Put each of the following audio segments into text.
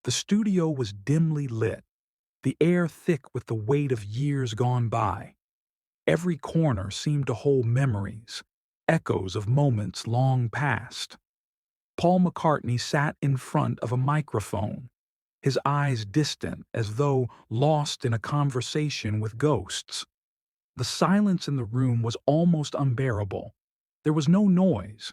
The studio was dimly lit, the air thick with the weight of years gone by. Every corner seemed to hold memories, echoes of moments long past. Paul McCartney sat in front of a microphone, his eyes distant as though lost in a conversation with ghosts. The silence in the room was almost unbearable. There was no noise,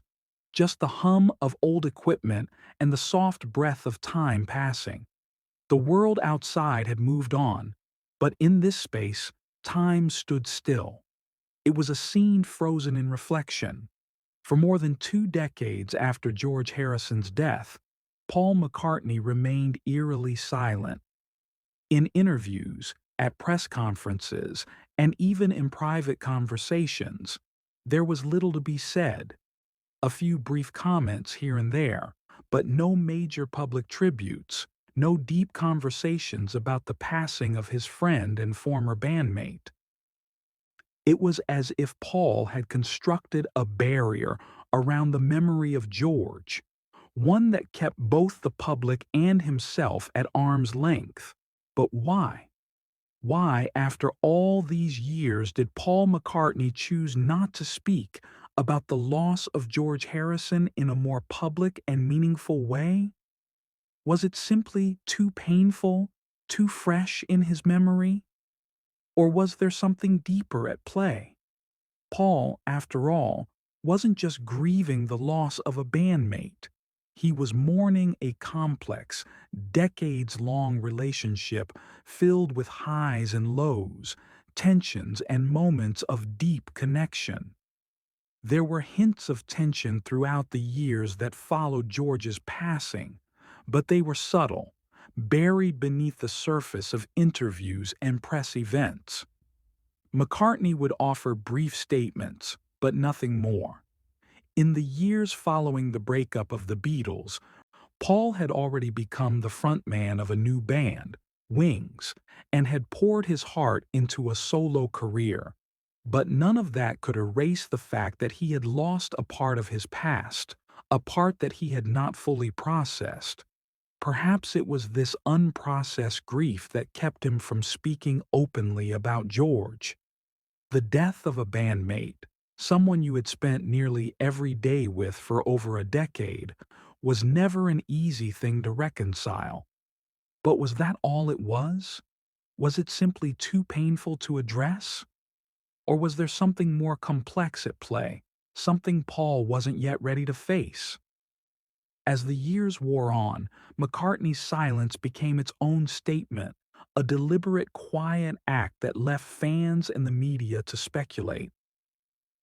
just the hum of old equipment and the soft breath of time passing. The world outside had moved on, but in this space, time stood still. It was a scene frozen in reflection. For more than 2 decades after George Harrison's death, Paul McCartney remained eerily silent. In interviews, at press conferences, and even in private conversations, there was little to be said. A few brief comments here and there, but no major public tributes, no deep conversations about the passing of his friend and former bandmate. It was as if Paul had constructed a barrier around the memory of George, one that kept both the public and himself at arm's length. But why? Why, after all these years, did Paul McCartney choose not to speak about the loss of George Harrison in a more public and meaningful way? Was it simply too painful, too fresh in his memory? Or was there something deeper at play? Paul, after all, wasn't just grieving the loss of a bandmate. He was mourning a complex, decades-long relationship filled with highs and lows, tensions and moments of deep connection. There were hints of tension throughout the years that followed George's passing, but they were subtle, buried beneath the surface of interviews and press events. McCartney would offer brief statements, but nothing more. In the years following the breakup of the Beatles, Paul had already become the frontman of a new band, Wings, and had poured his heart into a solo career. But none of that could erase the fact that he had lost a part of his past, a part that he had not fully processed. Perhaps it was this unprocessed grief that kept him from speaking openly about George. The death of a bandmate, someone you had spent nearly every day with for over a decade, was never an easy thing to reconcile. But was that all it was? Was it simply too painful to address? Or was there something more complex at play, something Paul wasn't yet ready to face? As the years wore on, McCartney's silence became its own statement, a deliberate, quiet act that left fans and the media to speculate.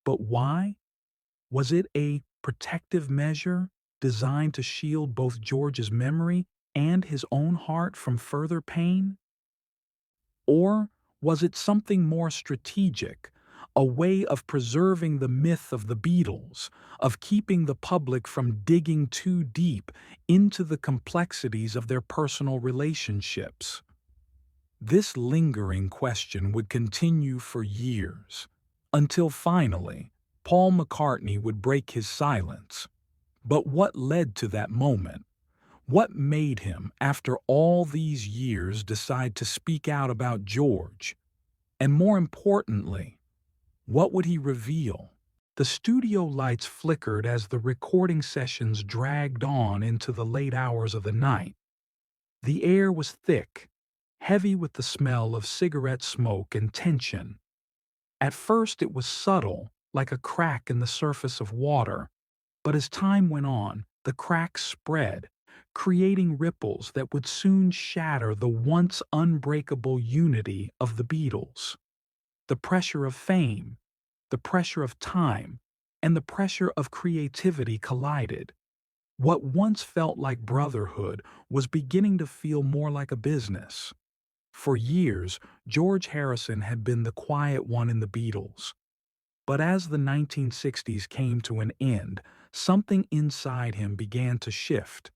But why? Was it a protective measure designed to shield both George's memory and his own heart from further pain? Or was it something more strategic, a way of preserving the myth of the Beatles, of keeping the public from digging too deep into the complexities of their personal relationships? This lingering question would continue for years, until finally, Paul McCartney would break his silence. But what led to that moment? What made him, after all these years, decide to speak out about George? And more importantly, what would he reveal? The studio lights flickered as the recording sessions dragged on into the late hours of the night. The air was thick, heavy with the smell of cigarette smoke and tension. At first it was subtle, like a crack in the surface of water, but as time went on, the cracks spread, creating ripples that would soon shatter the once unbreakable unity of the Beatles. The pressure of fame, the pressure of time, and the pressure of creativity collided. What once felt like brotherhood was beginning to feel more like a business. For years, George Harrison had been the quiet one in the Beatles. But as the 1960s came to an end, something inside him began to shift.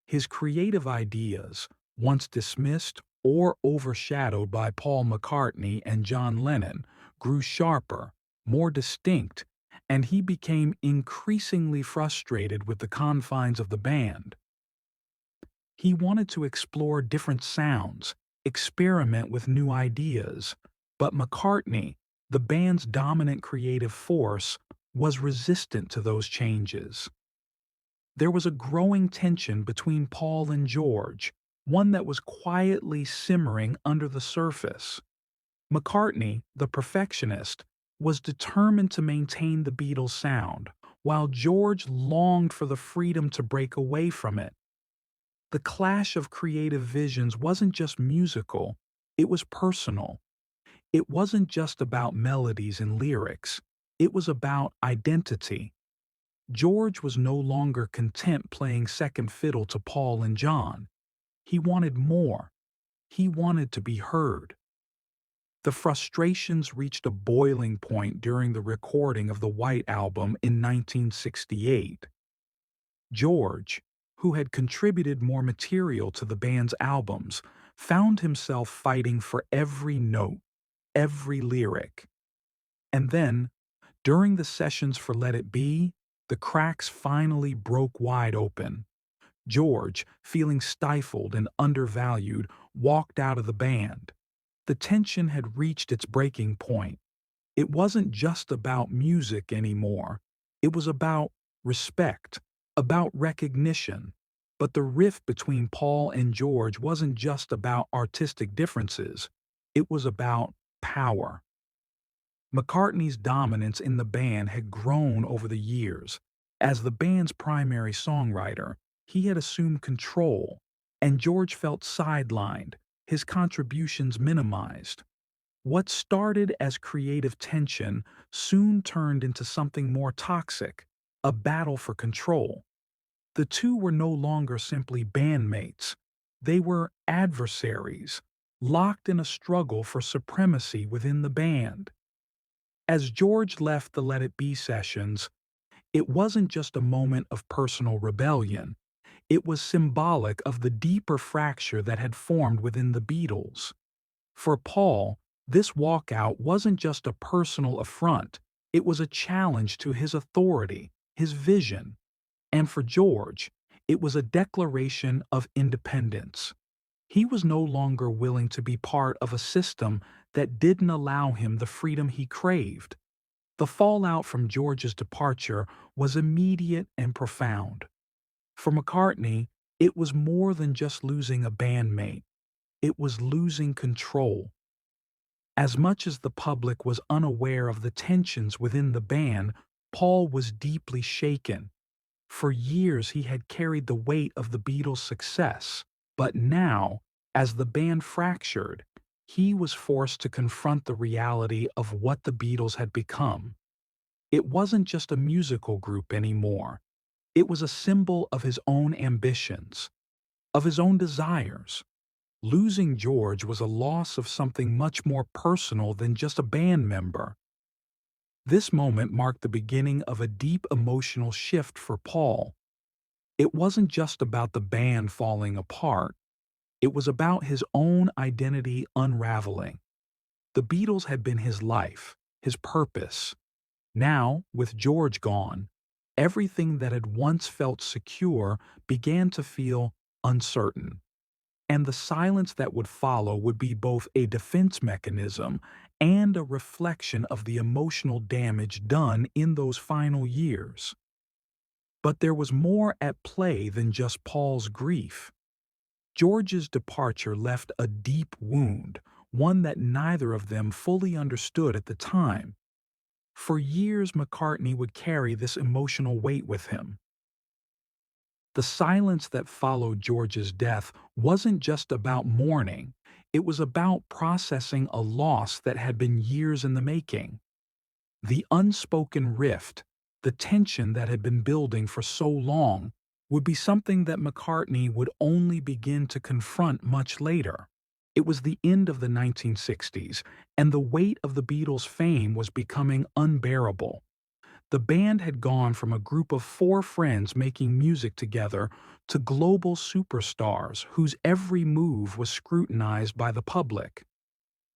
His creative ideas, once dismissed or overshadowed by Paul McCartney and John Lennon, grew sharper, more distinct, and he became increasingly frustrated with the confines of the band. He wanted to explore different sounds, experiment with new ideas. But McCartney, the band's dominant creative force, was resistant to those changes. There was a growing tension between Paul and George, one that was quietly simmering under the surface. McCartney, the perfectionist, was determined to maintain the Beatles' sound, while George longed for the freedom to break away from it. The clash of creative visions wasn't just musical, it was personal. It wasn't just about melodies and lyrics, it was about identity. George was no longer content playing second fiddle to Paul and John. He wanted more. He wanted to be heard. The frustrations reached a boiling point during the recording of the White Album in 1968. George, who had contributed more material to the band's albums, found himself fighting for every note, every lyric. And then, during the sessions for Let It Be, the cracks finally broke wide open. George, feeling stifled and undervalued, walked out of the band. The tension had reached its breaking point. It wasn't just about music anymore. It was about respect, about recognition. But the rift between Paul and George wasn't just about artistic differences. It was about power. McCartney's dominance in the band had grown over the years. As the band's primary songwriter, he had assumed control, and George felt sidelined, his contributions minimized. What started as creative tension soon turned into something more toxic, a battle for control. The two were no longer simply bandmates. They were adversaries, locked in a struggle for supremacy within the band. As George left the Let It Be sessions, it wasn't just a moment of personal rebellion. It was symbolic of the deeper fracture that had formed within the Beatles. For Paul, this walkout wasn't just a personal affront, it was a challenge to his authority, his vision. And for George, it was a declaration of independence. He was no longer willing to be part of a system that didn't allow him the freedom he craved. The fallout from George's departure was immediate and profound. For McCartney, it was more than just losing a bandmate. It was losing control. As much as the public was unaware of the tensions within the band, Paul was deeply shaken. For years he had carried the weight of the Beatles' success, but now, as the band fractured, he was forced to confront the reality of what the Beatles had become. It wasn't just a musical group anymore. It was a symbol of his own ambitions, of his own desires. Losing George was a loss of something much more personal than just a band member. This moment marked the beginning of a deep emotional shift for Paul. It wasn't just about the band falling apart. It was about his own identity unraveling. The Beatles had been his life, his purpose. Now, with George gone, everything that had once felt secure began to feel uncertain. And the silence that would follow would be both a defense mechanism and a reflection of the emotional damage done in those final years. But there was more at play than just Paul's grief. George's departure left a deep wound, one that neither of them fully understood at the time. For years, McCartney would carry this emotional weight with him. The silence that followed George's death wasn't just about mourning, it was about processing a loss that had been years in the making. The unspoken rift, the tension that had been building for so long, would be something that McCartney would only begin to confront much later. It was the end of the 1960s, and the weight of the Beatles' fame was becoming unbearable. The band had gone from a group of four friends making music together to global superstars whose every move was scrutinized by the public.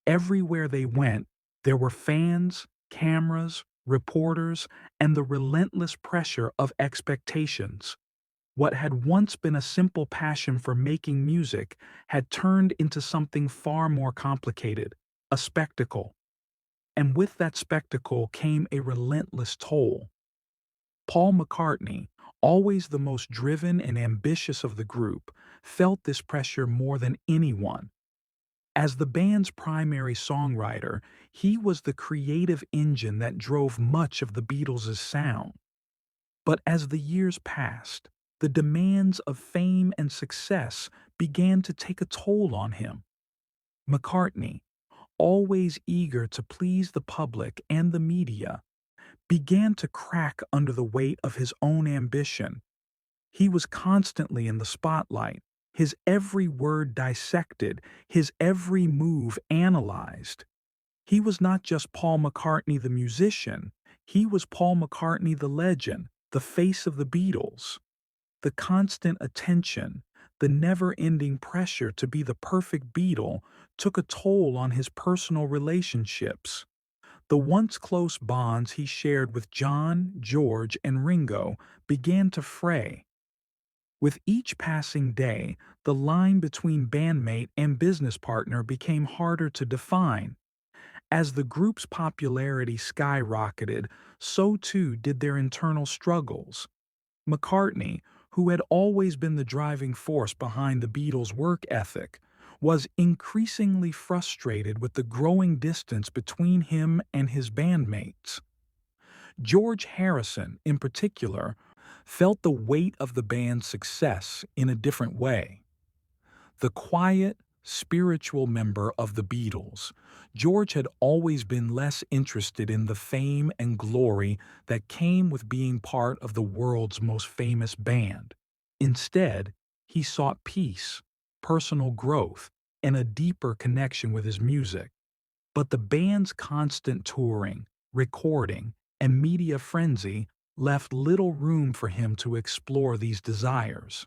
Everywhere they went, there were fans, cameras, reporters, and the relentless pressure of expectations. What had once been a simple passion for making music had turned into something far more complicated, a spectacle. And with that spectacle came a relentless toll. Paul McCartney, always the most driven and ambitious of the group, felt this pressure more than anyone. As the band's primary songwriter, he was the creative engine that drove much of the Beatles' sound. But as the years passed, the demands of fame and success began to take a toll on him. McCartney, always eager to please the public and the media, began to crack under the weight of his own ambition. He was constantly in the spotlight, his every word dissected, his every move analyzed. He was not just Paul McCartney the musician, he was Paul McCartney the legend, the face of the Beatles. The constant attention, the never-ending pressure to be the perfect Beatle took a toll on his personal relationships. The once close bonds he shared with John, George, and Ringo began to fray. With each passing day, the line between bandmate and business partner became harder to define. As the group's popularity skyrocketed, so too did their internal struggles. McCartney, who had always been the driving force behind the Beatles' work ethic, was increasingly frustrated with the growing distance between him and his bandmates. George Harrison, in particular, felt the weight of the band's success in a different way. The quiet, spiritual member of the Beatles, George had always been less interested in the fame and glory that came with being part of the world's most famous band. Instead, he sought peace, personal growth, and a deeper connection with his music. But the band's constant touring, recording, and media frenzy left little room for him to explore these desires.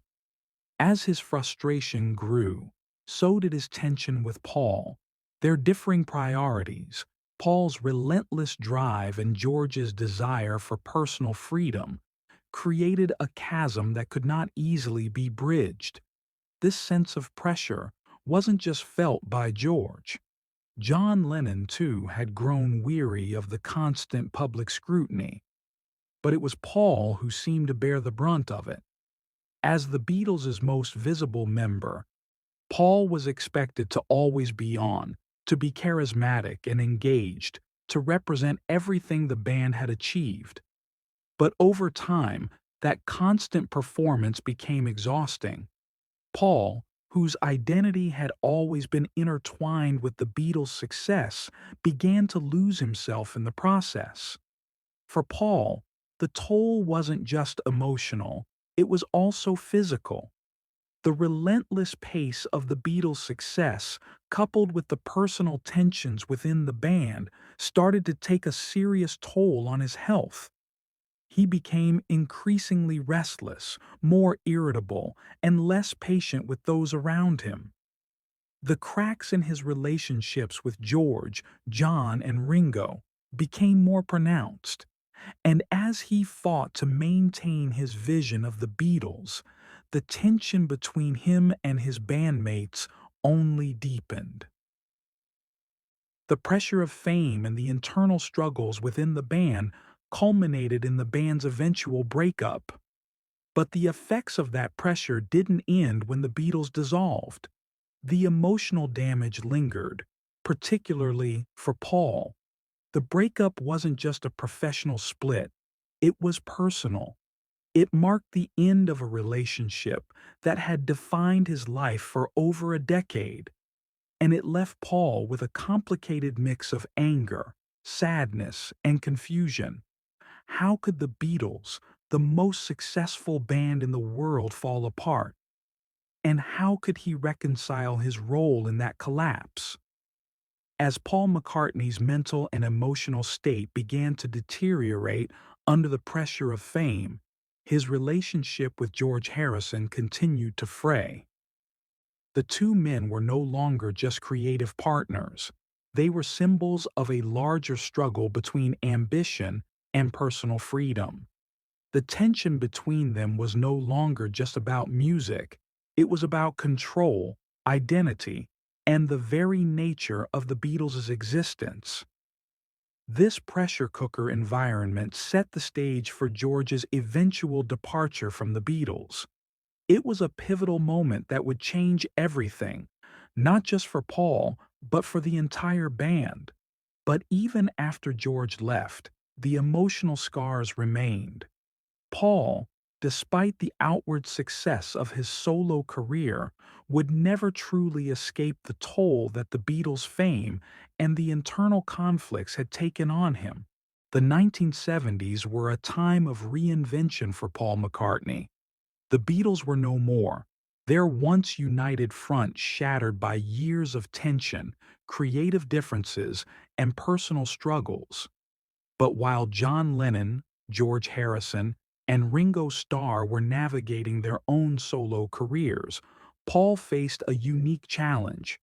As his frustration grew, so did his tension with Paul. Their differing priorities, Paul's relentless drive and George's desire for personal freedom, created a chasm that could not easily be bridged. This sense of pressure wasn't just felt by George. John Lennon, too, had grown weary of the constant public scrutiny, but it was Paul who seemed to bear the brunt of it. As the Beatles' most visible member, Paul was expected to always be on, to be charismatic and engaged, to represent everything the band had achieved. But over time, that constant performance became exhausting. Paul, whose identity had always been intertwined with the Beatles' success, began to lose himself in the process. For Paul, the toll wasn't just emotional, it was also physical. The relentless pace of the Beatles' success, coupled with the personal tensions within the band, started to take a serious toll on his health. He became increasingly restless, more irritable, and less patient with those around him. The cracks in his relationships with George, John, and Ringo became more pronounced, and as he fought to maintain his vision of the Beatles, the tension between him and his bandmates only deepened. The pressure of fame and the internal struggles within the band culminated in the band's eventual breakup. But the effects of that pressure didn't end when the Beatles dissolved. The emotional damage lingered, particularly for Paul. The breakup wasn't just a professional split, it was personal. It marked the end of a relationship that had defined his life for over a decade, and it left Paul with a complicated mix of anger, sadness, and confusion. How could the Beatles, the most successful band in the world, fall apart? And how could he reconcile his role in that collapse? As Paul McCartney's mental and emotional state began to deteriorate under the pressure of fame, his relationship with George Harrison continued to fray. The two men were no longer just creative partners. They were symbols of a larger struggle between ambition and personal freedom. The tension between them was no longer just about music, it was about control, identity, and the very nature of the Beatles' existence. This pressure cooker environment set the stage for George's eventual departure from the Beatles. It was a pivotal moment that would change everything, not just for Paul, but for the entire band. But even after George left, the emotional scars remained. Paul, despite the outward success of his solo career, would never truly escape the toll that the Beatles' fame and the internal conflicts had taken on him. The 1970s were a time of reinvention for Paul McCartney. The Beatles were no more, their once united front shattered by years of tension, creative differences, and personal struggles. But while John Lennon, George Harrison, and Ringo Starr were navigating their own solo careers, Paul faced a unique challenge.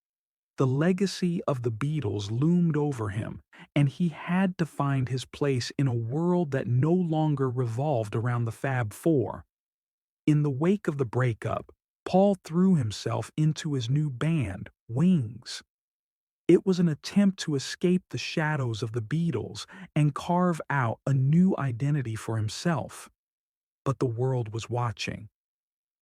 The legacy of the Beatles loomed over him, and he had to find his place in a world that no longer revolved around the Fab Four. In the wake of the breakup, Paul threw himself into his new band, Wings. It was an attempt to escape the shadows of the Beatles and carve out a new identity for himself. But the world was watching.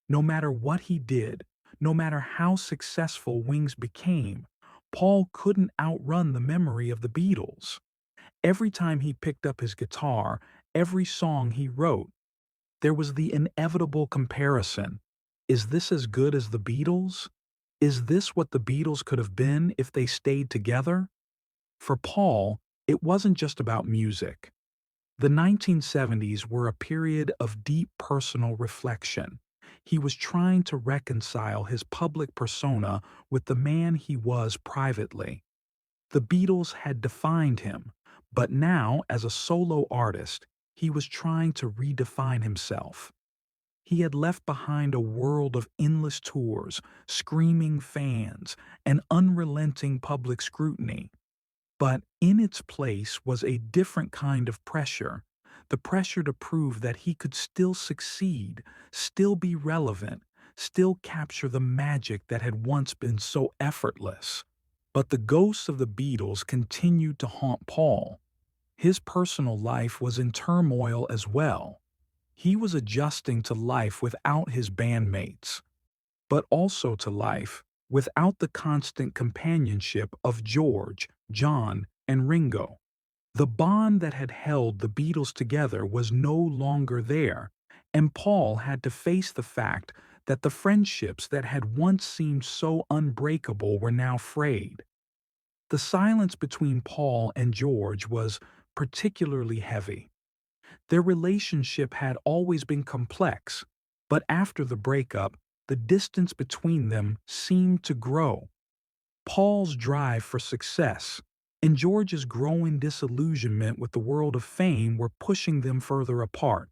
No matter what he did, no matter how successful Wings became, Paul couldn't outrun the memory of the Beatles. Every time he picked up his guitar, every song he wrote, there was the inevitable comparison. Is this as good as the Beatles? Is this what the Beatles could have been if they stayed together? For Paul, it wasn't just about music. The 1970s were a period of deep personal reflection. He was trying to reconcile his public persona with the man he was privately. The Beatles had defined him, but now, as a solo artist, he was trying to redefine himself. He had left behind a world of endless tours, screaming fans, and unrelenting public scrutiny. But in its place was a different kind of pressure, the pressure to prove that he could still succeed, still be relevant, still capture the magic that had once been so effortless. But the ghosts of the Beatles continued to haunt Paul. His personal life was in turmoil as well. He was adjusting to life without his bandmates, but also to life without the constant companionship of George, John, and Ringo. The bond that had held the Beatles together was no longer there, and Paul had to face the fact that the friendships that had once seemed so unbreakable were now frayed. The silence between Paul and George was particularly heavy. Their relationship had always been complex, but after the breakup, the distance between them seemed to grow. Paul's drive for success and George's growing disillusionment with the world of fame were pushing them further apart.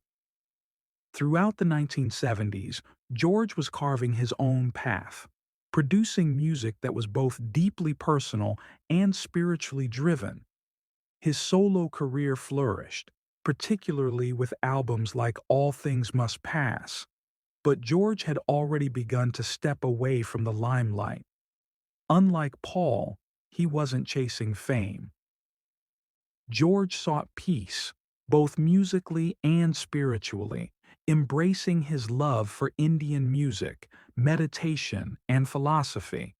Throughout the 1970s, George was carving his own path, producing music that was both deeply personal and spiritually driven. His solo career flourished, particularly with albums like All Things Must Pass. But George had already begun to step away from the limelight. Unlike Paul, he wasn't chasing fame. George sought peace, both musically and spiritually, embracing his love for Indian music, meditation, and philosophy.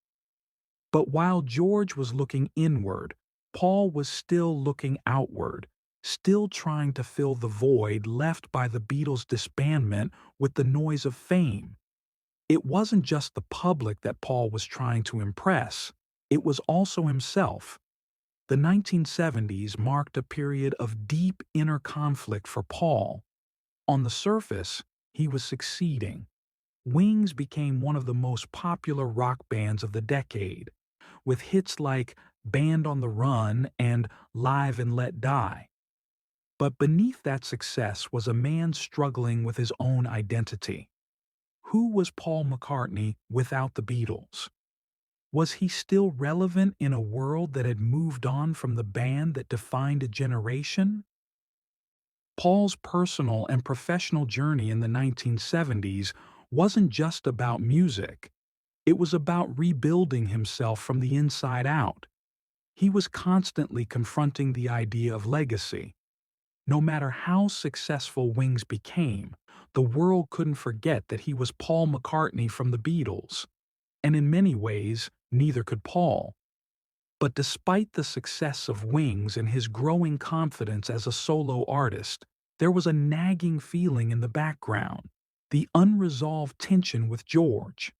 But while George was looking inward, Paul was still looking outward, still trying to fill the void left by the Beatles' disbandment with the noise of fame. It wasn't just the public that Paul was trying to impress, it was also himself. The 1970s marked a period of deep inner conflict for Paul. On the surface, he was succeeding. Wings became one of the most popular rock bands of the decade, with hits like Band on the Run and Live and Let Die. But beneath that success was a man struggling with his own identity. Who was Paul McCartney without the Beatles? Was he still relevant in a world that had moved on from the band that defined a generation? Paul's personal and professional journey in the 1970s wasn't just about music. It was about rebuilding himself from the inside out. He was constantly confronting the idea of legacy. No matter how successful Wings became, the world couldn't forget that he was Paul McCartney from the Beatles. And in many ways, neither could Paul. But despite the success of Wings and his growing confidence as a solo artist, there was a nagging feeling in the background, the unresolved tension with George.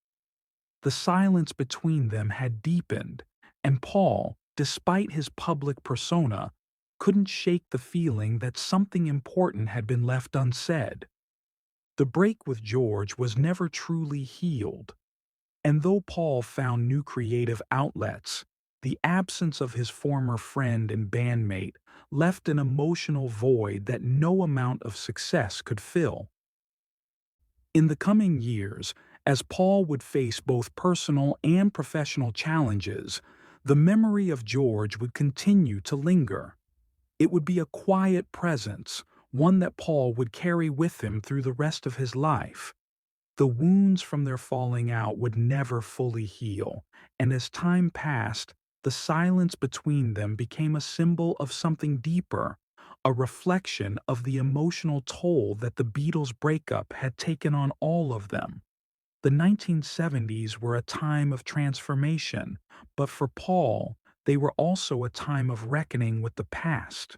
The silence between them had deepened, and Paul, despite his public persona, couldn't shake the feeling that something important had been left unsaid. The break with George was never truly healed, and though Paul found new creative outlets, the absence of his former friend and bandmate left an emotional void that no amount of success could fill. In the coming years, as Paul would face both personal and professional challenges, the memory of George would continue to linger. It would be a quiet presence, one that Paul would carry with him through the rest of his life. The wounds from their falling out would never fully heal, and as time passed, the silence between them became a symbol of something deeper, a reflection of the emotional toll that the Beatles' breakup had taken on all of them. The 1970s were a time of transformation, but for Paul, they were also a time of reckoning with the past.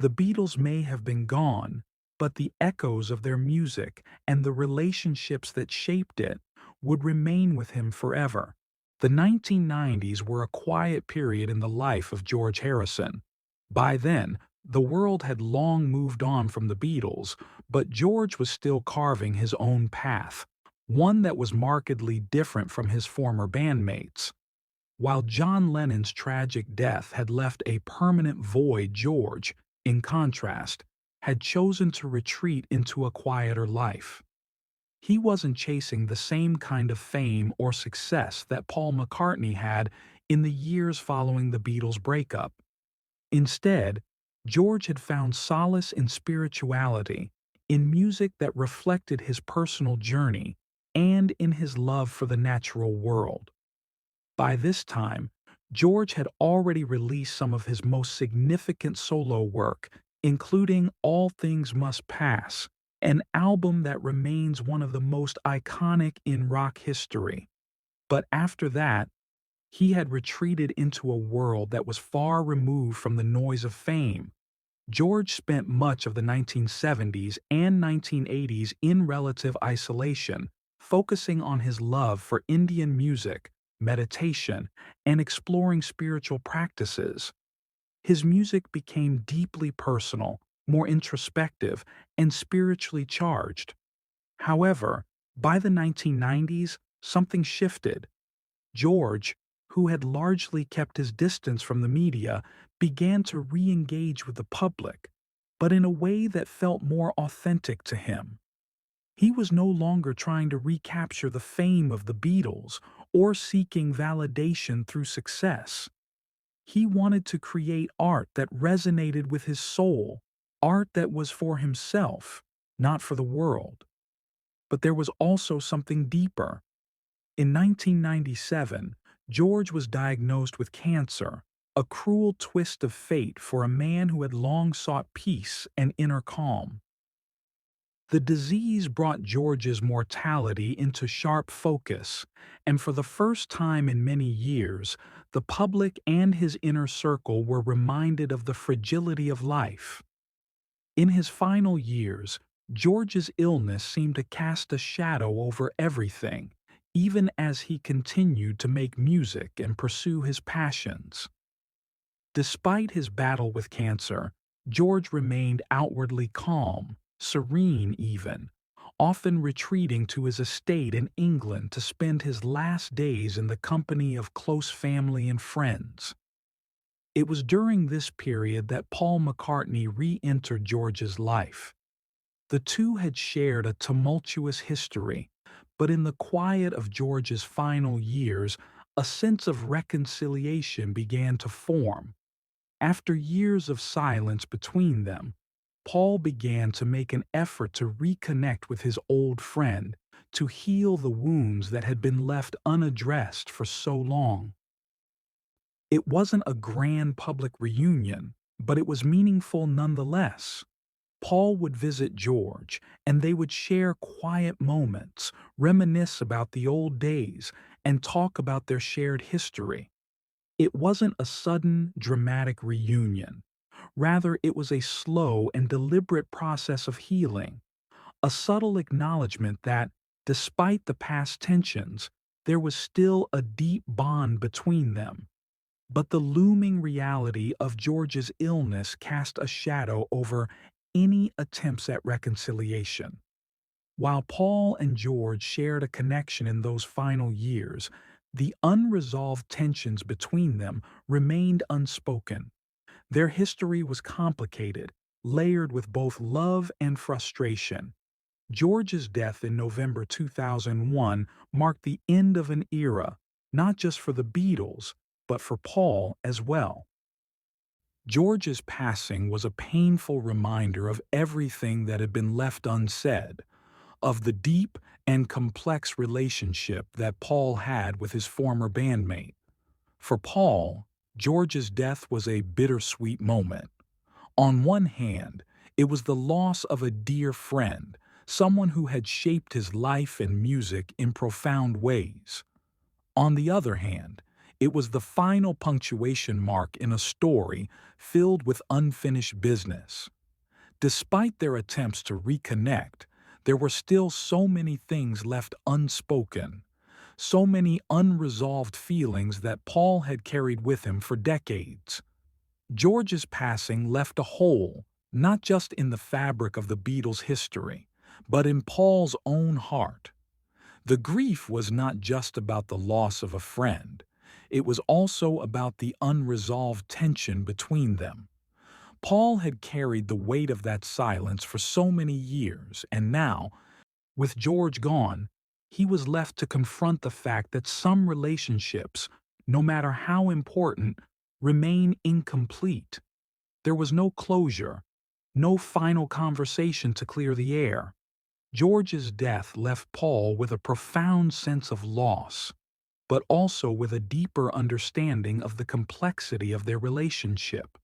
The Beatles may have been gone, but the echoes of their music and the relationships that shaped it would remain with him forever. The 1990s were a quiet period in the life of George Harrison. By then, the world had long moved on from the Beatles, but George was still carving his own path, one that was markedly different from his former bandmates. While John Lennon's tragic death had left a permanent void, George, in contrast, had chosen to retreat into a quieter life. He wasn't chasing the same kind of fame or success that Paul McCartney had in the years following the Beatles' breakup. Instead, George had found solace in spirituality, in music that reflected his personal journey, and in his love for the natural world. By this time, George had already released some of his most significant solo work, including All Things Must Pass, an album that remains one of the most iconic in rock history. But after that, he had retreated into a world that was far removed from the noise of fame. George spent much of the 1970s and 1980s in relative isolation, focusing on his love for Indian music, meditation, and exploring spiritual practices. His music became deeply personal, more introspective, and spiritually charged. However, by the 1990s, something shifted. George, who had largely kept his distance from the media, began to re-engage with the public, but in a way that felt more authentic to him. He was no longer trying to recapture the fame of the Beatles or seeking validation through success. He wanted to create art that resonated with his soul, art that was for himself, not for the world. But there was also something deeper. In 1997, George was diagnosed with cancer, a cruel twist of fate for a man who had long sought peace and inner calm. The disease brought George's mortality into sharp focus, and for the first time in many years, the public and his inner circle were reminded of the fragility of life. In his final years, George's illness seemed to cast a shadow over everything, even as he continued to make music and pursue his passions. Despite his battle with cancer, George remained outwardly calm, serene even, often retreating to his estate in England to spend his last days in the company of close family and friends. It was during this period that Paul McCartney re-entered George's life. The two had shared a tumultuous history, but in the quiet of George's final years, a sense of reconciliation began to form. After years of silence between them, Paul began to make an effort to reconnect with his old friend, to heal the wounds that had been left unaddressed for so long. It wasn't a grand public reunion, but it was meaningful nonetheless. Paul would visit George, and they would share quiet moments, reminisce about the old days, and talk about their shared history. It wasn't a sudden, dramatic reunion. Rather, it was a slow and deliberate process of healing, a subtle acknowledgement that, despite the past tensions, there was still a deep bond between them. But the looming reality of George's illness cast a shadow over any attempts at reconciliation. While Paul and George shared a connection in those final years, the unresolved tensions between them remained unspoken. Their history was complicated, layered with both love and frustration. George's death in November 2001 marked the end of an era, not just for the Beatles, but for Paul as well. George's passing was a painful reminder of everything that had been left unsaid, of the deep and complex relationship that Paul had with his former bandmate. For Paul, George's death was a bittersweet moment. On one hand, it was the loss of a dear friend, someone who had shaped his life and music in profound ways. On the other hand, it was the final punctuation mark in a story filled with unfinished business. Despite their attempts to reconnect, there were still so many things left unspoken, so many unresolved feelings that Paul had carried with him for decades. George's passing left a hole, not just in the fabric of the Beatles' history, but in Paul's own heart. The grief was not just about the loss of a friend. It was also about the unresolved tension between them. Paul had carried the weight of that silence for so many years, and now, with George gone, he was left to confront the fact that some relationships, no matter how important, remain incomplete. There was no closure, no final conversation to clear the air. George's death left Paul with a profound sense of loss, but also with a deeper understanding of the complexity of their relationship.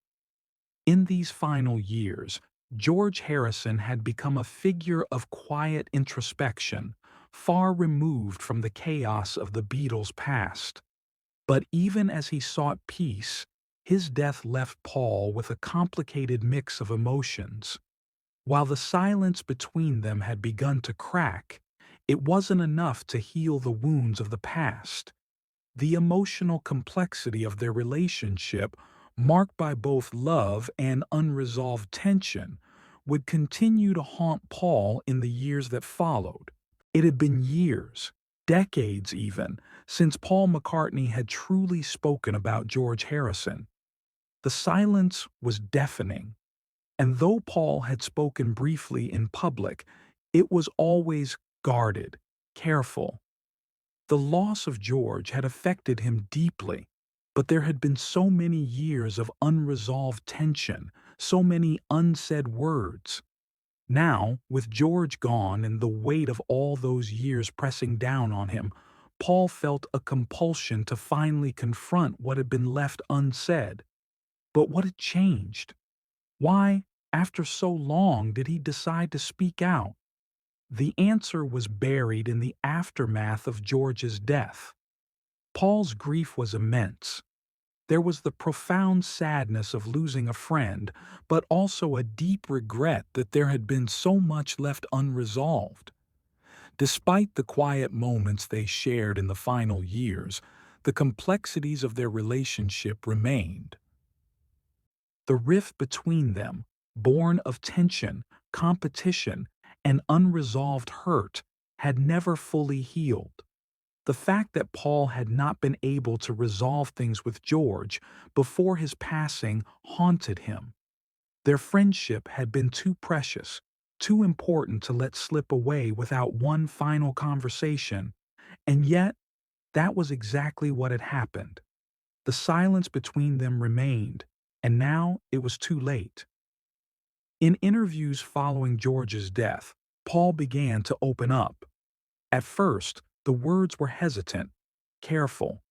In these final years, George Harrison had become a figure of quiet introspection, far removed from the chaos of the Beatles' past. But even as he sought peace, his death left Paul with a complicated mix of emotions. While the silence between them had begun to crack, it wasn't enough to heal the wounds of the past. The emotional complexity of their relationship, marked by both love and unresolved tension, would continue to haunt Paul in the years that followed. It had been years, decades even, since Paul McCartney had truly spoken about George Harrison. The silence was deafening, and though Paul had spoken briefly in public, it was always guarded, careful. The loss of George had affected him deeply, but there had been so many years of unresolved tension, so many unsaid words. Now, with George gone and the weight of all those years pressing down on him, Paul felt a compulsion to finally confront what had been left unsaid. But what had changed? Why, after so long, did he decide to speak out? The answer was buried in the aftermath of George's death. Paul's grief was immense. There was the profound sadness of losing a friend, but also a deep regret that there had been so much left unresolved. Despite the quiet moments they shared in the final years, the complexities of their relationship remained. The rift between them, born of tension, competition, and unresolved hurt, had never fully healed. The fact that Paul had not been able to resolve things with George before his passing haunted him. Their friendship had been too precious, too important to let slip away without one final conversation, and yet that was exactly what had happened. The silence between them remained, and now it was too late. In interviews following George's death, Paul began to open up. At first, the words were hesitant, careful,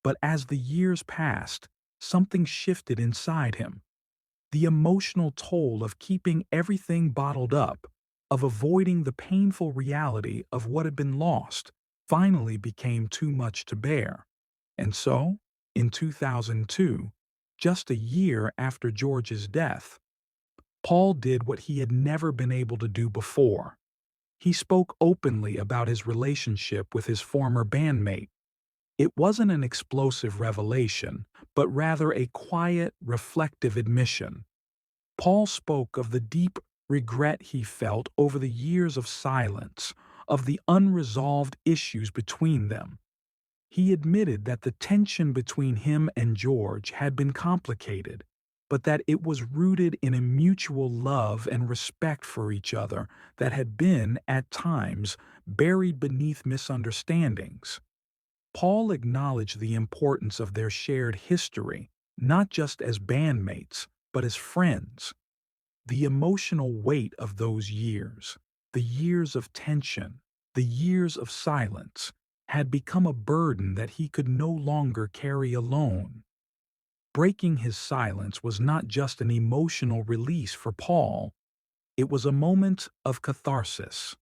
but as the years passed, something shifted inside him. The emotional toll of keeping everything bottled up, of avoiding the painful reality of what had been lost, finally became too much to bear. And so, in 2002, just a year after George's death, Paul did what he had never been able to do before. He spoke openly about his relationship with his former bandmate. It wasn't an explosive revelation, but rather a quiet, reflective admission. Paul spoke of the deep regret he felt over the years of silence, of the unresolved issues between them. He admitted that the tension between him and George had been complicated, but that it was rooted in a mutual love and respect for each other that had been, at times, buried beneath misunderstandings. Paul acknowledged the importance of their shared history, not just as bandmates, but as friends. The emotional weight of those years, the years of tension, the years of silence, had become a burden that he could no longer carry alone. Breaking his silence was not just an emotional release for Paul, it was a moment of catharsis.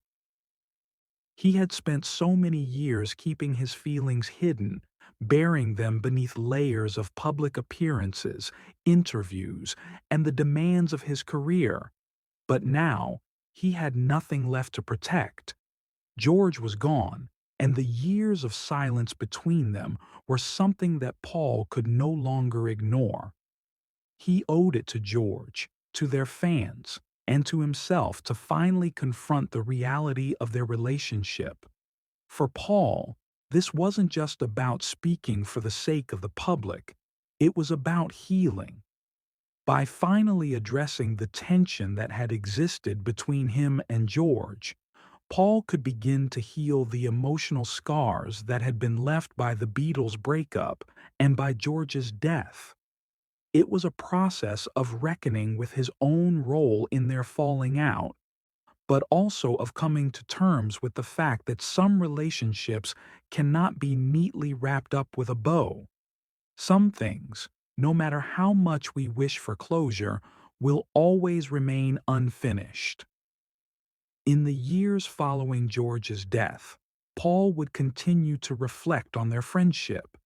He had spent so many years keeping his feelings hidden, burying them beneath layers of public appearances, interviews, and the demands of his career. But now, he had nothing left to protect. George was gone, and the years of silence between them were something that Paul could no longer ignore. He owed it to George, to their fans, and to himself to finally confront the reality of their relationship. For Paul, this wasn't just about speaking for the sake of the public, it was about healing. By finally addressing the tension that had existed between him and George, Paul could begin to heal the emotional scars that had been left by the Beatles' breakup and by George's death. It was a process of reckoning with his own role in their falling out, but also of coming to terms with the fact that some relationships cannot be neatly wrapped up with a bow. Some things, no matter how much we wish for closure, will always remain unfinished. In the years following George's death, Paul would continue to reflect on their friendship.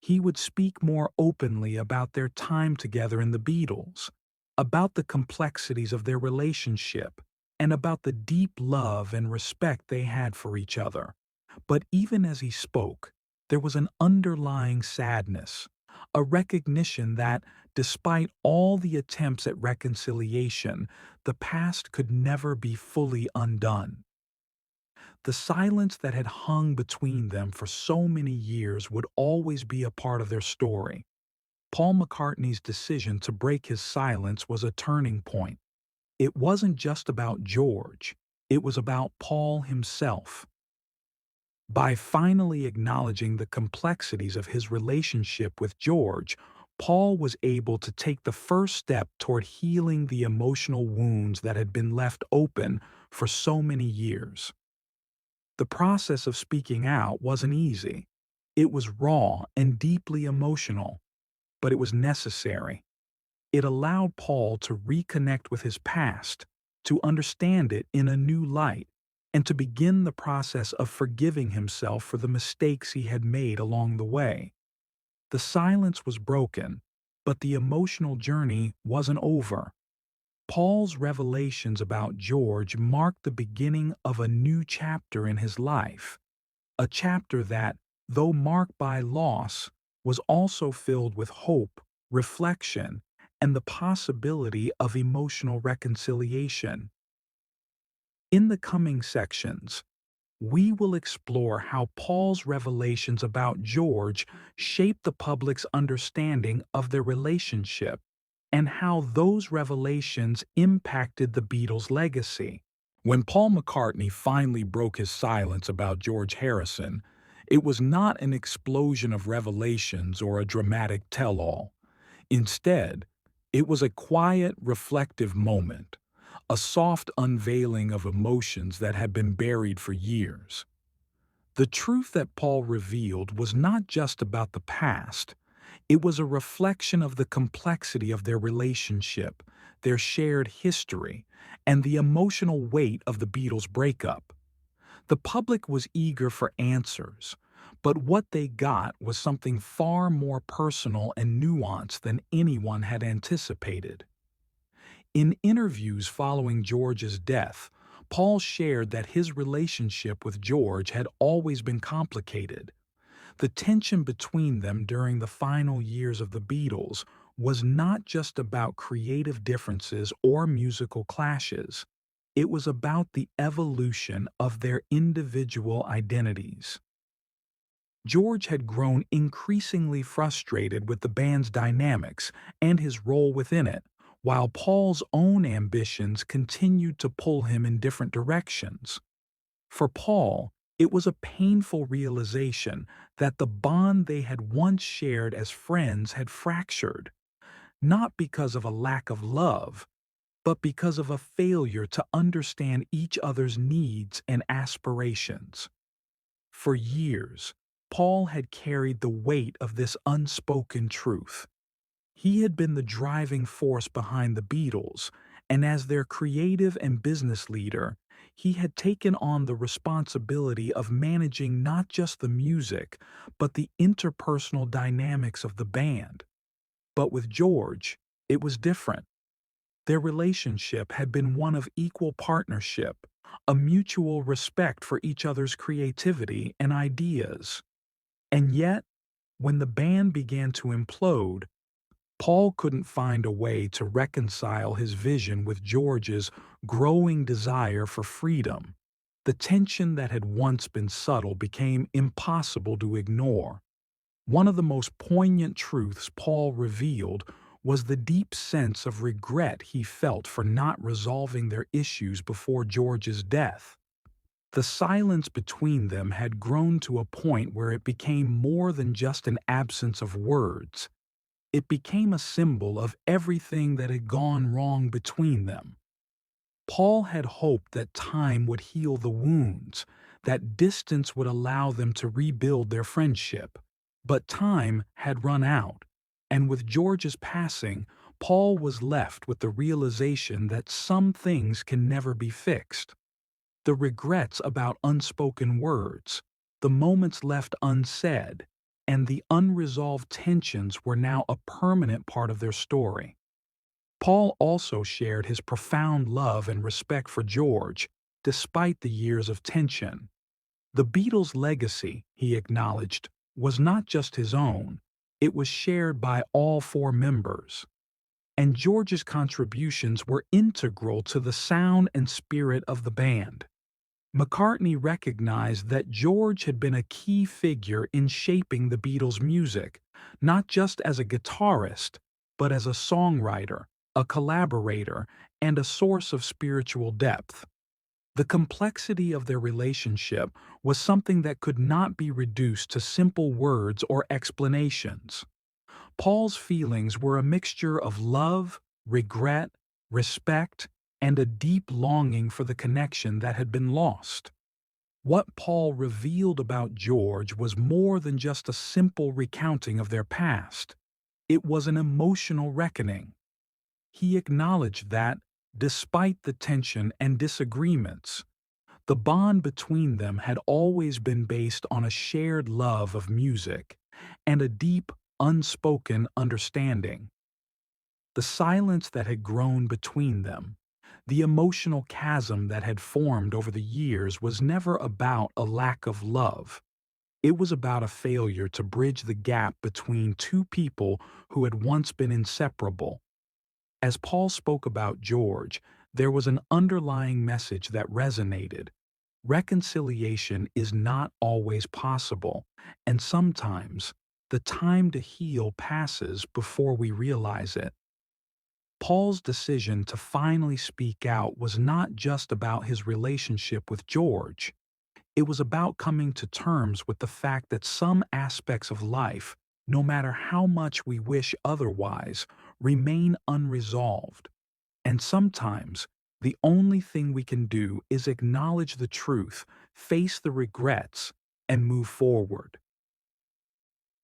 He would speak more openly about their time together in the Beatles, about the complexities of their relationship, and about the deep love and respect they had for each other. But even as he spoke, there was an underlying sadness, a recognition that, despite all the attempts at reconciliation, the past could never be fully undone. The silence that had hung between them for so many years would always be a part of their story. Paul McCartney's decision to break his silence was a turning point. It wasn't just about George, it was about Paul himself. By finally acknowledging the complexities of his relationship with George, Paul was able to take the first step toward healing the emotional wounds that had been left open for so many years. The process of speaking out wasn't easy. It was raw and deeply emotional, but it was necessary. It allowed Paul to reconnect with his past, to understand it in a new light, and to begin the process of forgiving himself for the mistakes he had made along the way. The silence was broken, but the emotional journey wasn't over. Paul's revelations about George marked the beginning of a new chapter in his life, a chapter that, though marked by loss, was also filled with hope, reflection, and the possibility of emotional reconciliation. In the coming sections, we will explore how Paul's revelations about George shaped the public's understanding of their relationship and how those revelations impacted the Beatles' legacy. When Paul McCartney finally broke his silence about George Harrison, it was not an explosion of revelations or a dramatic tell-all. Instead, it was a quiet, reflective moment, a soft unveiling of emotions that had been buried for years. The truth that Paul revealed was not just about the past, it was a reflection of the complexity of their relationship, their shared history, and the emotional weight of the Beatles' breakup. The public was eager for answers, but what they got was something far more personal and nuanced than anyone had anticipated. In interviews following George's death, Paul shared that his relationship with George had always been complicated. The tension between them during the final years of the Beatles was not just about creative differences or musical clashes. It was about the evolution of their individual identities. George had grown increasingly frustrated with the band's dynamics and his role within it, while Paul's own ambitions continued to pull him in different directions. For Paul, it was a painful realization that the bond they had once shared as friends had fractured, not because of a lack of love, but because of a failure to understand each other's needs and aspirations. For years, Paul had carried the weight of this unspoken truth. He had been the driving force behind the Beatles, and as their creative and business leader, he had taken on the responsibility of managing not just the music, but the interpersonal dynamics of the band. But with George, it was different. Their relationship had been one of equal partnership, a mutual respect for each other's creativity and ideas. And yet, when the band began to implode, Paul couldn't find a way to reconcile his vision with George's growing desire for freedom. The tension that had once been subtle became impossible to ignore. One of the most poignant truths Paul revealed was the deep sense of regret he felt for not resolving their issues before George's death. The silence between them had grown to a point where it became more than just an absence of words. It became a symbol of everything that had gone wrong between them. Paul had hoped that time would heal the wounds, that distance would allow them to rebuild their friendship. But time had run out, and with George's passing, Paul was left with the realization that some things can never be fixed. The regrets about unspoken words, the moments left unsaid, and the unresolved tensions were now a permanent part of their story. Paul also shared his profound love and respect for George, despite the years of tension. The Beatles' legacy, he acknowledged, was not just his own, it was shared by all four members. And George's contributions were integral to the sound and spirit of the band. McCartney recognized that George had been a key figure in shaping the Beatles' music, not just as a guitarist, but as a songwriter, a collaborator, and a source of spiritual depth. The complexity of their relationship was something that could not be reduced to simple words or explanations. Paul's feelings were a mixture of love, regret, respect, and a deep longing for the connection that had been lost. What Paul revealed about George was more than just a simple recounting of their past. It was an emotional reckoning. He acknowledged that, despite the tension and disagreements, the bond between them had always been based on a shared love of music and a deep, unspoken understanding. The silence that had grown between them, the emotional chasm that had formed over the years was never about a lack of love. It was about a failure to bridge the gap between two people who had once been inseparable. As Paul spoke about George, there was an underlying message that resonated. Reconciliation is not always possible, and sometimes the time to heal passes before we realize it. Paul's decision to finally speak out was not just about his relationship with George. It was about coming to terms with the fact that some aspects of life, no matter how much we wish otherwise, remain unresolved. And sometimes, The only thing we can do is acknowledge the truth, face the regrets, and move forward.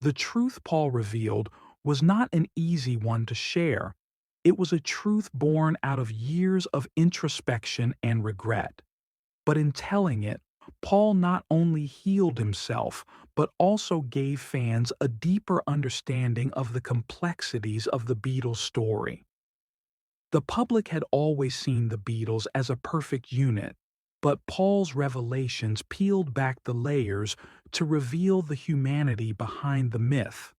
The truth Paul revealed was not an easy one to share. It was a truth born out of years of introspection and regret. But in telling it, Paul not only healed himself, but also gave fans a deeper understanding of the complexities of the Beatles' story. The public had always seen the Beatles as a perfect unit, but Paul's revelations peeled back the layers to reveal the humanity behind the myth.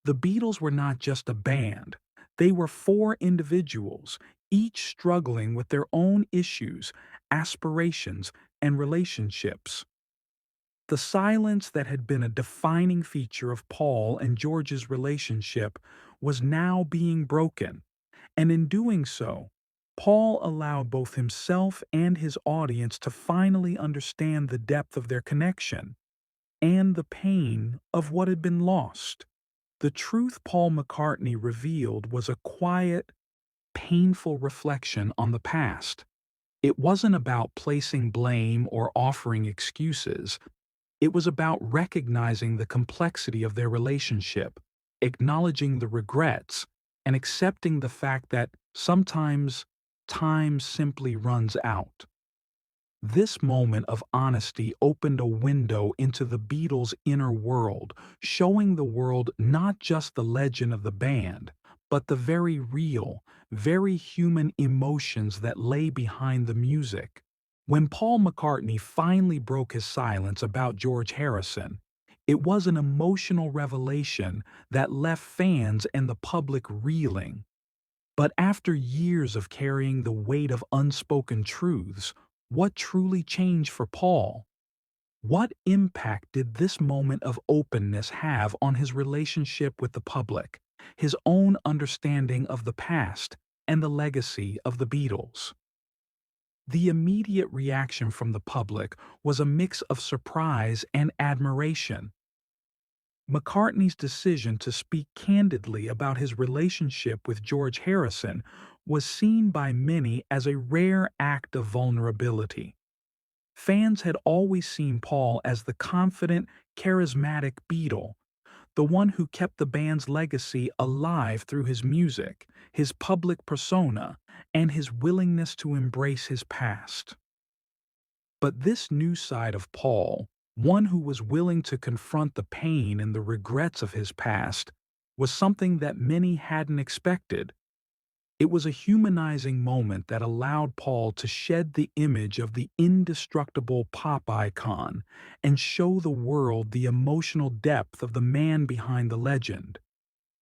The Beatles were not just a band, they were four individuals, each struggling with their own issues, aspirations, and relationships. The silence that had been a defining feature of Paul and George's relationship was now being broken, and in doing so, Paul allowed both himself and his audience to finally understand the depth of their connection and the pain of what had been lost. The truth Paul McCartney revealed was a quiet, painful reflection on the past. It wasn't about placing blame or offering excuses. It was about recognizing the complexity of their relationship, acknowledging the regrets, and accepting the fact that sometimes time simply runs out. This moment of honesty opened a window into the Beatles' inner world, showing the world not just the legend of the band, but the very real, very human emotions that lay behind the music. When Paul McCartney finally broke his silence about George Harrison, it was an emotional revelation that left fans and the public reeling. But after years of carrying the weight of unspoken truths, what truly changed for Paul? What impact did this moment of openness have on his relationship with the public, his own understanding of the past, and the legacy of the Beatles? The immediate reaction from the public was a mix of surprise and admiration. McCartney's decision to speak candidly about his relationship with George Harrison was seen by many as a rare act of vulnerability. Fans had always seen Paul as the confident, charismatic Beatle, the one who kept the band's legacy alive through his music, his public persona, and his willingness to embrace his past. But this new side of Paul, one who was willing to confront the pain and the regrets of his past, was something that many hadn't expected. It was a humanizing moment that allowed Paul to shed the image of the indestructible pop icon and show the world the emotional depth of the man behind the legend.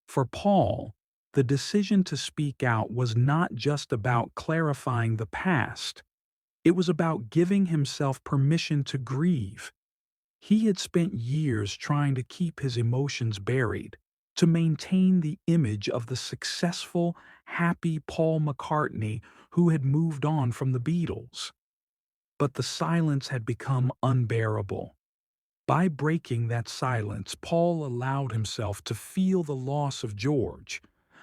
For Paul, the decision to speak out was not just about clarifying the past, it was about giving himself permission to grieve. He had spent years trying to keep his emotions buried, to maintain the image of the successful, happy Paul McCartney who had moved on from the Beatles. But the silence had become unbearable. By breaking that silence, Paul allowed himself to feel the loss of George,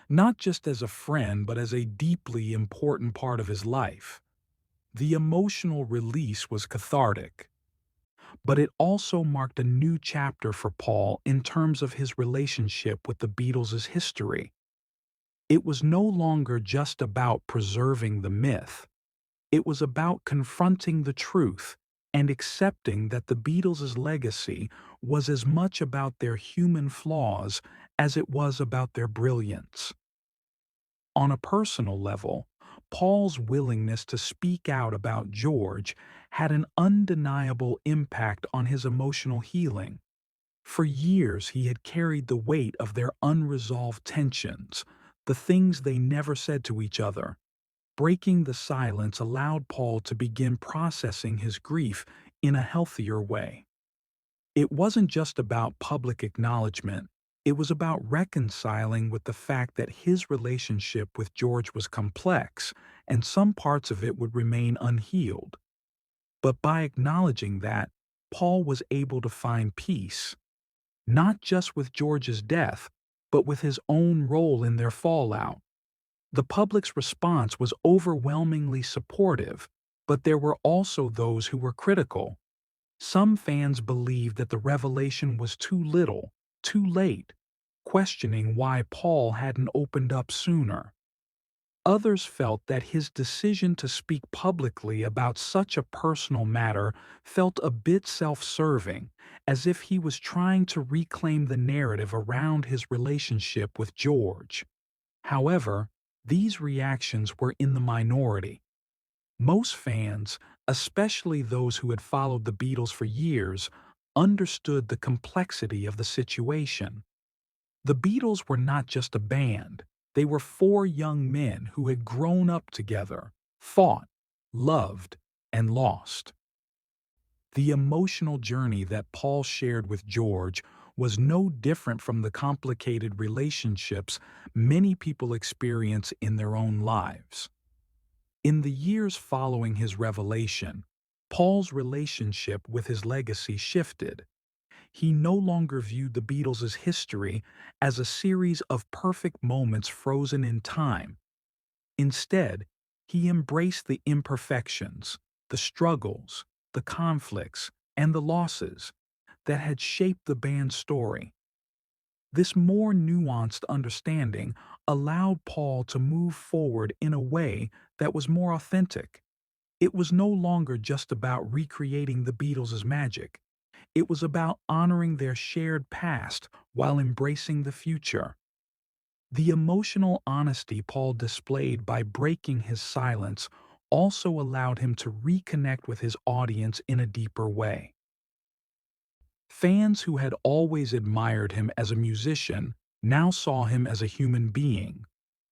not just as a friend but as a deeply important part of his life. The emotional release was cathartic, but it also marked a new chapter for Paul in terms of his relationship with the Beatles' history. It was no longer just about preserving the myth. It was about confronting the truth and accepting that the Beatles' legacy was as much about their human flaws as it was about their brilliance. On a personal level, Paul's willingness to speak out about George had an undeniable impact on his emotional healing. For years, he had carried the weight of their unresolved tensions, the things they never said to each other. Breaking the silence allowed Paul to begin processing his grief in a healthier way. It wasn't just about public acknowledgement, it was about reconciling with the fact that his relationship with George was complex and some parts of it would remain unhealed. But by acknowledging that, Paul was able to find peace, not just with George's death, but with his own role in their fallout. The public's response was overwhelmingly supportive, but there were also those who were critical. Some fans believed that the revelation was too little, too late, questioning why Paul hadn't opened up sooner. Others felt that his decision to speak publicly about such a personal matter felt a bit self-serving, as if he was trying to reclaim the narrative around his relationship with George. However, these reactions were in the minority. Most fans, especially those who had followed the Beatles for years, understood the complexity of the situation. The Beatles were not just a band, they were four young men who had grown up together, fought, loved, and lost. The emotional journey that Paul shared with George was no different from the complicated relationships many people experience in their own lives. In the years following his revelation, Paul's relationship with his legacy shifted. He no longer viewed the Beatles' history as a series of perfect moments frozen in time. Instead, he embraced the imperfections, the struggles, the conflicts, and the losses that had shaped the band's story. This more nuanced understanding allowed Paul to move forward in a way that was more authentic. It was no longer just about recreating the Beatles' magic. It was about honoring their shared past while embracing the future. The emotional honesty Paul displayed by breaking his silence also allowed him to reconnect with his audience in a deeper way. Fans who had always admired him as a musician now saw him as a human being,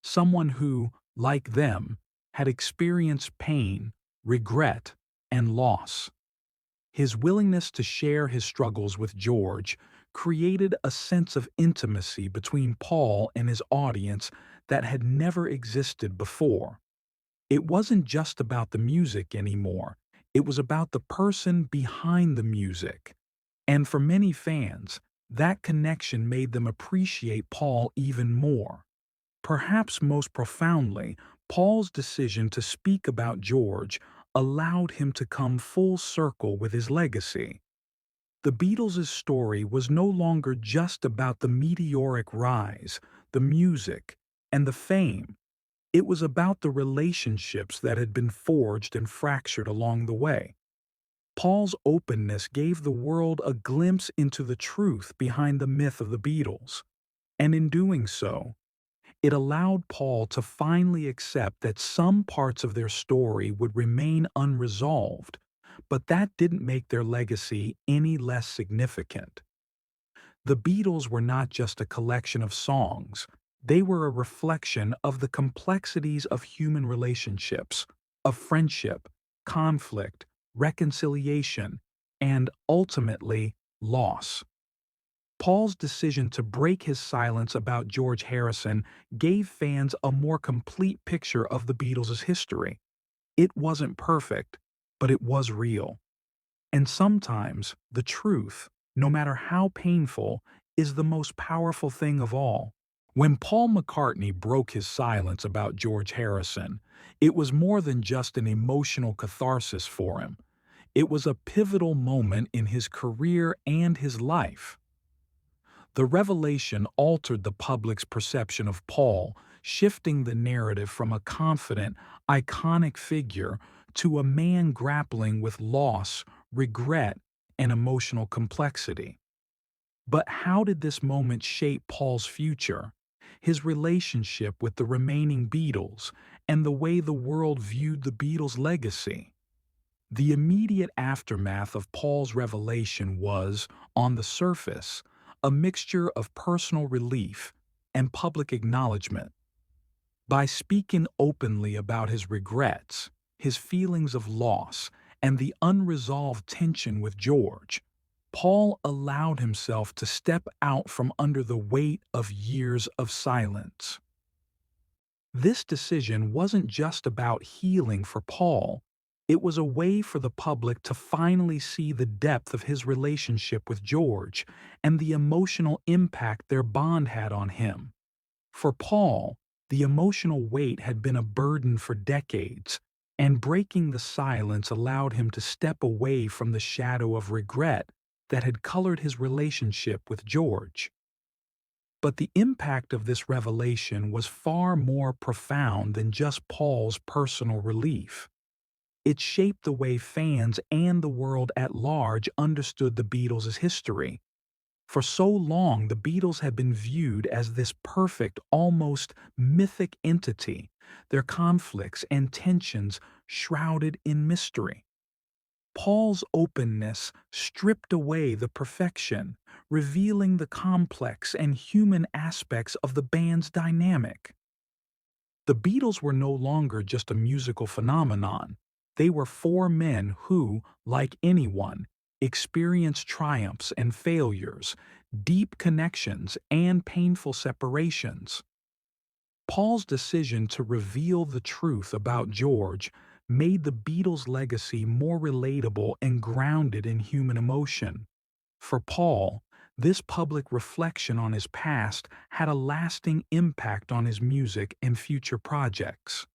someone who, like them, had experienced pain, regret, and loss. His willingness to share his struggles with George created a sense of intimacy between Paul and his audience that had never existed before. It wasn't just about the music anymore, it was about the person behind the music. And for many fans, that connection made them appreciate Paul even more. Perhaps most profoundly, Paul's decision to speak about George allowed him to come full circle with his legacy. The Beatles' story was no longer just about the meteoric rise, the music, and the fame. It was about the relationships that had been forged and fractured along the way. Paul's openness gave the world a glimpse into the truth behind the myth of the Beatles, and in doing so, it allowed Paul to finally accept that some parts of their story would remain unresolved, but that didn't make their legacy any less significant. The Beatles were not just a collection of songs, they were a reflection of the complexities of human relationships, of friendship, conflict, reconciliation, and ultimately, loss. Paul's decision to break his silence about George Harrison gave fans a more complete picture of the Beatles' history. It wasn't perfect, but it was real. And sometimes, the truth, no matter how painful, is the most powerful thing of all. When Paul McCartney broke his silence about George Harrison, it was more than just an emotional catharsis for him. It was a pivotal moment in his career and his life. The revelation altered the public's perception of Paul, shifting the narrative from a confident, iconic figure to a man grappling with loss, regret, and emotional complexity. But how did this moment shape Paul's future, his relationship with the remaining Beatles, and the way the world viewed the Beatles' legacy? The immediate aftermath of Paul's revelation was, on the surface, a mixture of personal relief and public acknowledgement. By speaking openly about his regrets, his feelings of loss, and the unresolved tension with George, Paul allowed himself to step out from under the weight of years of silence. This decision wasn't just about healing for Paul, it was a way for the public to finally see the depth of his relationship with George and the emotional impact their bond had on him. For Paul, The emotional weight had been a burden for decades, and breaking the silence allowed him to step away from the shadow of regret that had colored his relationship with George. But the impact of this revelation was far more profound than just Paul's personal relief. It shaped the way fans and the world at large understood the Beatles' history. For so long, the Beatles had been viewed as this perfect, almost mythic entity, their conflicts and tensions shrouded in mystery. Paul's openness stripped away the perfection, revealing the complex and human aspects of the band's dynamic. The Beatles were no longer just a musical phenomenon. They were four men who, like anyone, experienced triumphs and failures, deep connections and painful separations. Paul's decision to reveal the truth about George made the Beatles' legacy more relatable and grounded in human emotion. For Paul, this public reflection on his past had a lasting impact on his music and future projects.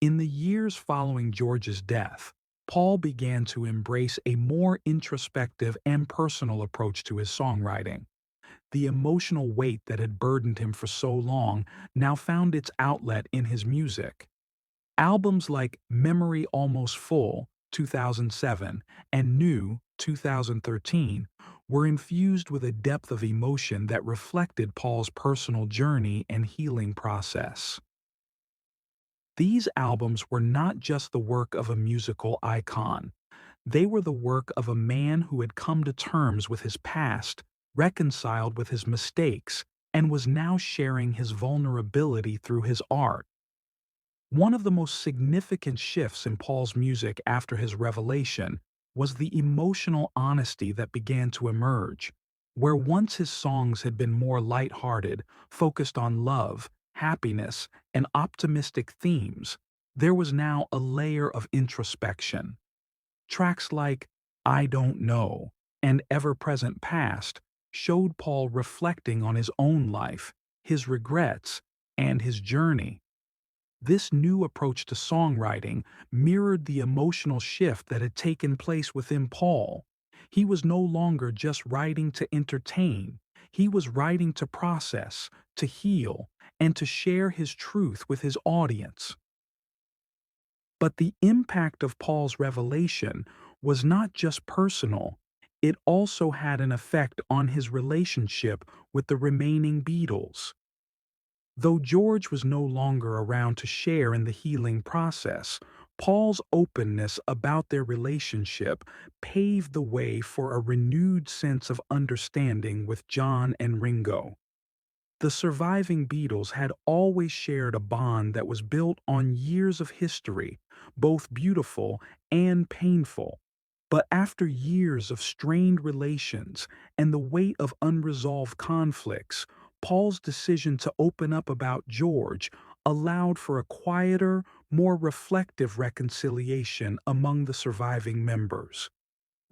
In the years following George's death, Paul began to embrace a more introspective and personal approach to his songwriting. The emotional weight that had burdened him for so long now found its outlet in his music. Albums like Memory Almost Full, 2007, and New, 2013, were infused with a depth of emotion that reflected Paul's personal journey and healing process. These albums were not just the work of a musical icon. They were the work of a man who had come to terms with his past, reconciled with his mistakes, and was now sharing his vulnerability through his art. One of the most significant shifts in Paul's music after his revelation was the emotional honesty that began to emerge. Where once his songs had been more lighthearted, focused on love, happiness, and optimistic themes, there was now a layer of introspection. Tracks like I Don't Know and Ever Present Past showed Paul reflecting on his own life, his regrets, and his journey. This new approach to songwriting mirrored the emotional shift that had taken place within Paul. He was no longer just writing to entertain, he was writing to process, to heal, and to share his truth with his audience. But the impact of Paul's revelation was not just personal, it also had an effect on his relationship with the remaining Beatles. Though George was no longer around to share in the healing process, Paul's openness about their relationship paved the way for a renewed sense of understanding with John and Ringo. The surviving Beatles had always shared a bond that was built on years of history, both beautiful and painful. But after years of strained relations and the weight of unresolved conflicts, Paul's decision to open up about George allowed for a quieter, more reflective reconciliation among the surviving members.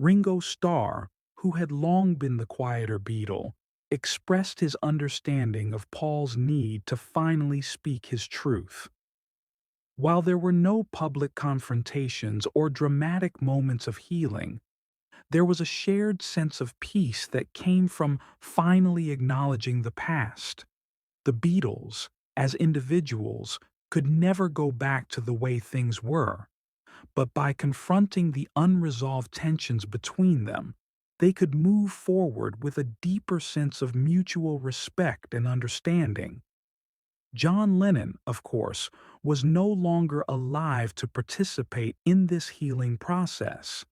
Ringo Starr, who had long been the quieter Beatle, expressed his understanding of Paul's need to finally speak his truth. While there were no public confrontations or dramatic moments of healing, there was a shared sense of peace that came from finally acknowledging the past. The Beatles, as individuals, could never go back to the way things were, but by confronting the unresolved tensions between them, they could move forward with a deeper sense of mutual respect and understanding. John Lennon, of course, was no longer alive to participate in this healing process.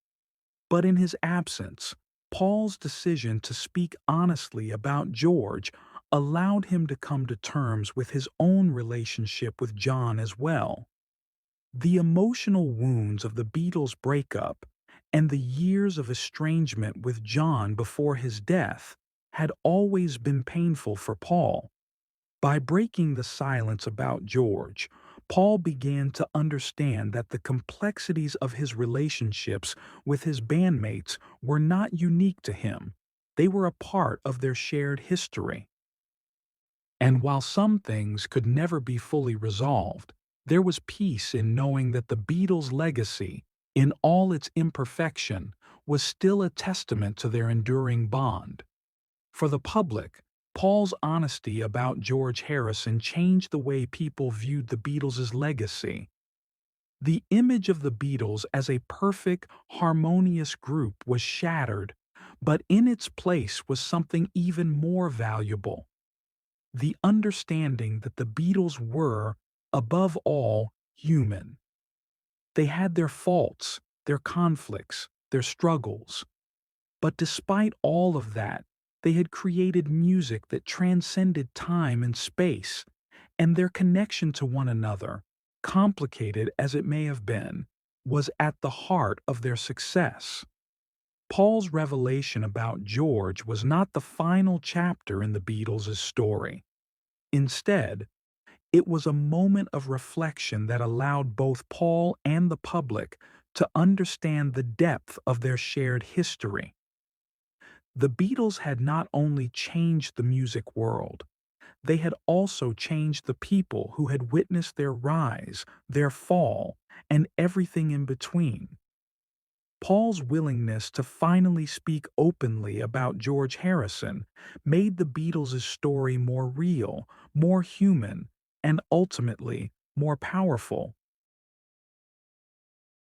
But in his absence, Paul's decision to speak honestly about George allowed him to come to terms with his own relationship with John as well. The emotional wounds of the Beatles' breakup and the years of estrangement with John before his death had always been painful for Paul. By breaking the silence about George, Paul began to understand that the complexities of his relationships with his bandmates were not unique to him. They were a part of their shared history. And while some things could never be fully resolved, there was peace in knowing that the Beatles' legacy, in all its imperfection, was still a testament to their enduring bond. For the public, Paul's honesty about George Harrison changed the way people viewed the Beatles' legacy. The image of the Beatles as a perfect, harmonious group was shattered, but in its place was something even more valuable: the understanding that the Beatles were, above all, human. They had their faults, their conflicts, their struggles. But despite all of that, they had created music that transcended time and space, and their connection to one another, complicated as it may have been, was at the heart of their success. Paul's revelation about George was not the final chapter in the Beatles' story. Instead, it was a moment of reflection that allowed both Paul and the public to understand the depth of their shared history. The Beatles had not only changed the music world, they had also changed the people who had witnessed their rise, their fall, and everything in between. Paul's willingness to finally speak openly about George Harrison made the Beatles' story more real, more human, and ultimately more powerful.